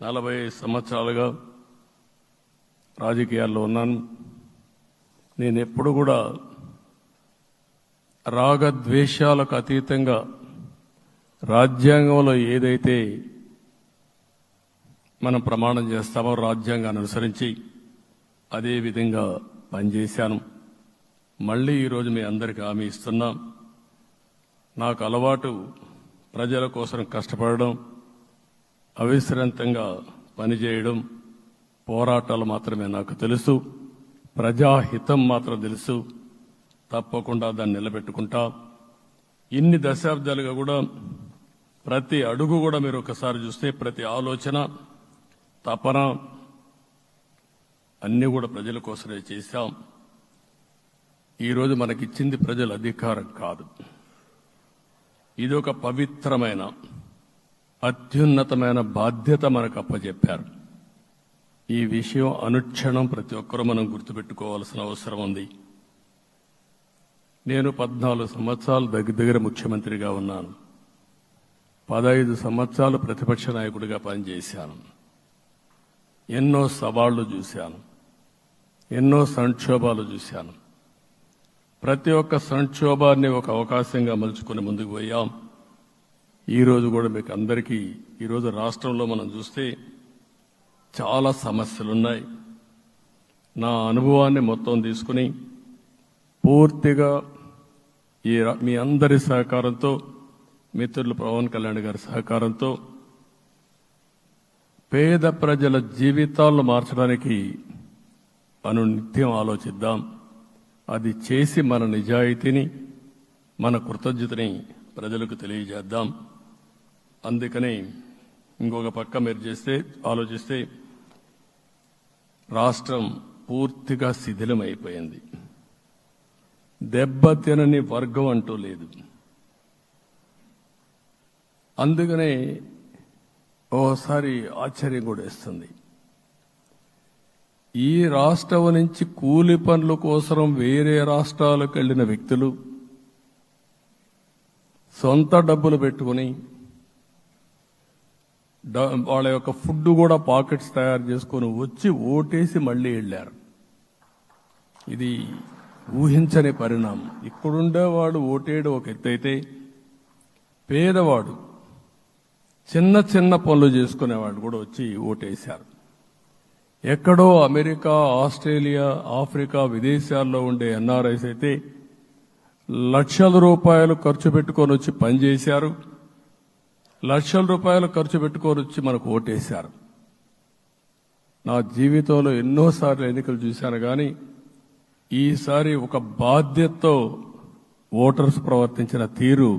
40 సంవత్సరాలుగా రాజకీయాల్లో ఉన్నాను. నేను ఎప్పుడు కూడా రాగద్వేషాలకు అతీతంగా రాజ్యాంగంలో ఏదైతే మనం ప్రమాణం చేస్తామో రాజ్యాంగాన్ని అనుసరించి అదే విధంగా పనిచేశాను. మళ్ళీ ఈరోజు మీ అందరికీ హామీ ఇస్తున్నాం. నాకు అలవాటు ప్రజల కోసం కష్టపడడం, అవిశ్రాంతంగా పనిచేయడం, పోరాటాలు మాత్రమే నాకు తెలుసు. ప్రజాహితం మాత్రం తెలుసు. తప్పకుండా దాన్ని నిలబెట్టుకుంటా. ఇన్ని దశాబ్దాలుగా కూడా ప్రతి అడుగు కూడా మీరు ఒకసారి చూస్తే ప్రతి ఆలోచన, తపన అన్నీ కూడా ప్రజల కోసమే చేశాం. ఈరోజు మనకిచ్చింది ప్రజల అధికారం కాదు, ఇది ఒక పవిత్రమైన అత్యున్నతమైన బాధ్యత మనకు అప్పచెప్పారు. ఈ విషయం అనుక్షణం ప్రతి ఒక్కరూ మనం గుర్తుపెట్టుకోవాల్సిన అవసరం ఉంది. నేను 14 సంవత్సరాలు దగ్గర ముఖ్యమంత్రిగా ఉన్నాను. 15 సంవత్సరాలు ప్రతిపక్ష నాయకుడిగా పనిచేశాను. ఎన్నో సవాళ్లు చూశాను, ఎన్నో సంక్షోభాలు చూశాను. ప్రతి ఒక్క సంక్షోభాన్ని ఒక అవకాశంగా మలుచుకుని ముందుకు పోయాం. ఈరోజు కూడా మీకు అందరికీ ఈరోజు రాష్ట్రంలో మనం చూస్తే చాలా సమస్యలున్నాయి. నా అనుభవాన్ని మొత్తం తీసుకుని పూర్తిగా మీ అందరి సహకారంతో, మిత్రులు పవన్ కళ్యాణ్ గారి సహకారంతో పేద ప్రజల జీవితాలను మార్చడానికి అనునిత్యం ఆలోచిద్దాం. అది చేసి మన నిజాయితీని, మన కృతజ్ఞతని ప్రజలకు తెలియజేద్దాం. అందుకని ఇంకొక పక్క మీరు ఆలోచిస్తే రాష్ట్రం పూర్తిగా శిథిలమైపోయింది. దెబ్బతినని వర్గం అంటూ లేదు. అందుకనే ఓసారి ఆశ్చర్యం కూడా వేస్తుంది. ఈ రాష్ట్రం నుంచి కూలి పనుల కోసం వేరే రాష్ట్రాలకు వెళ్లిన వ్యక్తులు సొంత డబ్బులు పెట్టుకుని వాళ్ళ యొక్క ఫుడ్ కూడా పాకెట్స్ తయారు చేసుకుని వచ్చి ఓటేసి మళ్లీ వెళ్లారు. ఇది ఊహించని పరిణామం. ఇక్కడుండేవాడు ఓటేయడం ఒక ఎత్తైతే, పేదవాడు చిన్న చిన్న పనులు చేసుకునేవాడు కూడా వచ్చి ఓటేశారు. ఎక్కడో అమెరికా, ఆస్ట్రేలియా, ఆఫ్రికా, విదేశాల్లో ఉండే ఎన్ఆర్ఐస్ అయితే లక్షల రూపాయలు ఖర్చు పెట్టుకొని వచ్చి పనిచేశారు. లక్షల రూపాయలు ఖర్చు పెట్టుకొని వచ్చి మనకు ఓటేశారు. నా జీవితంలో ఎన్నోసార్లు ఎన్నికలు చూశాను, కానీ ఈసారి ఒక బాధ్యతతో ఓటర్స్ ప్రవర్తించిన తీరు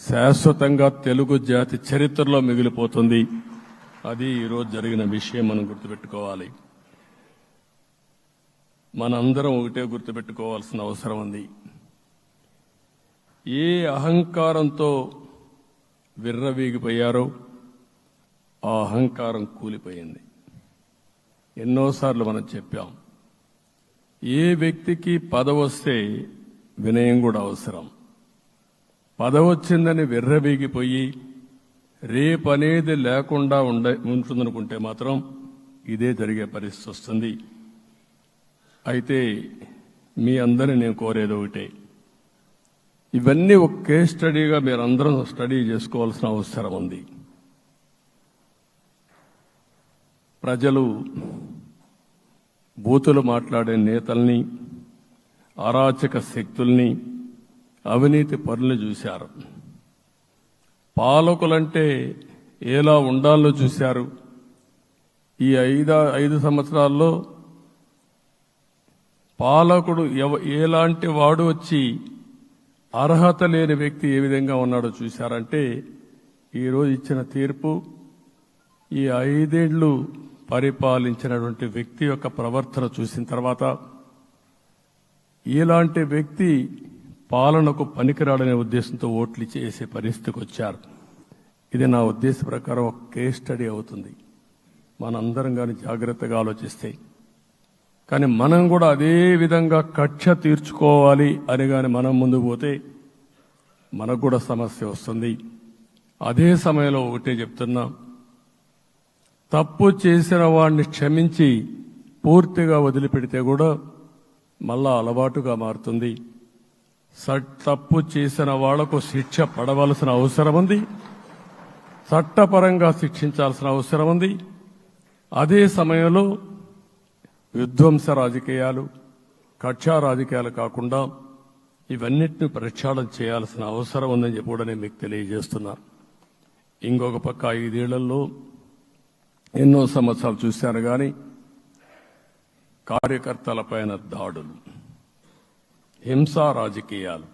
శాశ్వతంగా తెలుగు జాతి చరిత్రలో మిగిలిపోతుంది. అది ఈరోజు జరిగిన విషయం మనం గుర్తుపెట్టుకోవాలి. మనందరం ఒకటే గుర్తుపెట్టుకోవాల్సిన అవసరం ఉంది. ఏ అహంకారంతో విర్రవీగిపోయారో ఆ అహంకారం కూలిపోయింది. ఎన్నోసార్లు మనం చెప్పాం, ఏ వ్యక్తికి పదవి వస్తే వినయం కూడా అవసరం. పదవి వచ్చిందని విర్రవీగిపోయి రేపనేది లేకుండా ఉంటుందనుకుంటే మాత్రం ఇదే జరిగే పరిస్థితి వస్తుంది. అయితే మీ అందరినీ నేను కోరేది ఒకటే, ఇవన్నీ ఒక కేస్ స్టడీగా మీరందరం స్టడీ చేసుకోవాల్సిన అవసరం ఉంది. ప్రజలు బూతులు మాట్లాడే నేతల్ని, అరాచక శక్తుల్ని, అవినీతి పరుల్ని చూశారు. పాలకులంటే ఎలా ఉండాలో చూశారు. ఈ 5 సంవత్సరాల్లో పాలకుడు ఎలాంటి వాడు వచ్చి అర్హత లేని వ్యక్తి ఏ విధంగా ఉన్నాడో చూశారంటే, ఈరోజు ఇచ్చిన తీర్పు ఈ 5 ఏళ్లు పరిపాలించినటువంటి వ్యక్తి యొక్క ప్రవర్తన చూసిన తర్వాత ఇలాంటి వ్యక్తి పాలనకు పనికిరాడనే ఉద్దేశంతో ఓట్లు చేసే పరిస్థితికి వచ్చారు. ఇది నా ఉద్దేశ ప్రకారం ఒక కేస్ స్టడీ అవుతుంది. మనందరం కానీ జాగ్రత్తగా ఆలోచిస్తే. కానీ మనం కూడా అదే విధంగా కక్ష తీర్చుకోవాలి అని కానీ మనం ముందుకు పోతే మనకు కూడా సమస్య వస్తుంది. అదే సమయంలో ఒకటే చెప్తున్నా, తప్పు చేసిన వాడిని క్షమించి పూర్తిగా వదిలిపెడితే కూడా మళ్ళా అలవాటుగా మారుతుంది. తప్పు చేసిన వాళ్లకు శిక్ష పడవలసిన అవసరం ఉంది, చట్టపరంగా శిక్షించాల్సిన అవసరం ఉంది. అదే సమయంలో విధ్వంస రాజకీయాలు, కక్షా రాజకీయాలు కాకుండా ఇవన్నిటిని ప్రక్షాళన చేయాల్సిన అవసరం ఉందని చెప్పి కూడా నేను మీకు తెలియజేస్తున్నా. ఇంకొక పక్క 5 ఏళ్లలో ఎన్నో సంవత్సరాలు చూశాను కానీ కార్యకర్తలపైన దాడులు, హింసా రాజకీయాలు,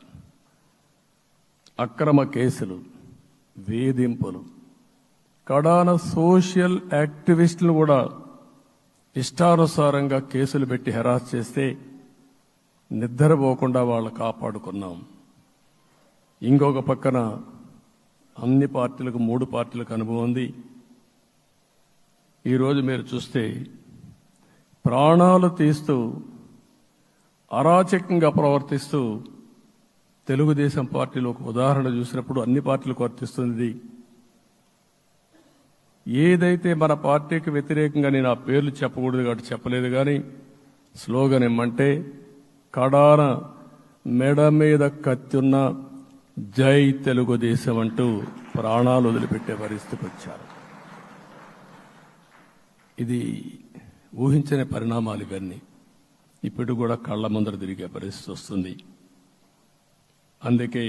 అక్రమ కేసులు, వేధింపులు, కడాన సోషల్ యాక్టివిస్టులు కూడా ఇష్టానుసారంగా కేసులు పెట్టి హెరాస్ చేస్తే నిద్రపోకుండా వాళ్ళు కాపాడుకున్నాం. ఇంకొక పక్కన అన్ని పార్టీలకు 3 పార్టీలకు అనుభవం ఉంది. ఈరోజు మీరు చూస్తే ప్రాణాలు తీస్తూ అరాచకంగా ప్రవర్తిస్తూ తెలుగుదేశం పార్టీలో ఒక ఉదాహరణ చూసినప్పుడు అన్ని పార్టీలకు వర్తిస్తుంది. ఏదైతే మన పార్టీకి వ్యతిరేకంగా నేను ఆ పేర్లు చెప్పకూడదు కాబట్టి చెప్పలేదు కానీ స్లోగన్ ఏమంటే కడాన మెడ మీద కత్తున్న జై తెలుగుదేశం అంటూ ప్రాణాలు వదిలిపెట్టే పరిస్థితికి వచ్చారు. ఇది ఊహించని పరిణామాలు ఇవన్నీ. ఇప్పుడు కూడా కళ్ల ముందర తిరిగే పరిస్థితి వస్తుంది. అందుకే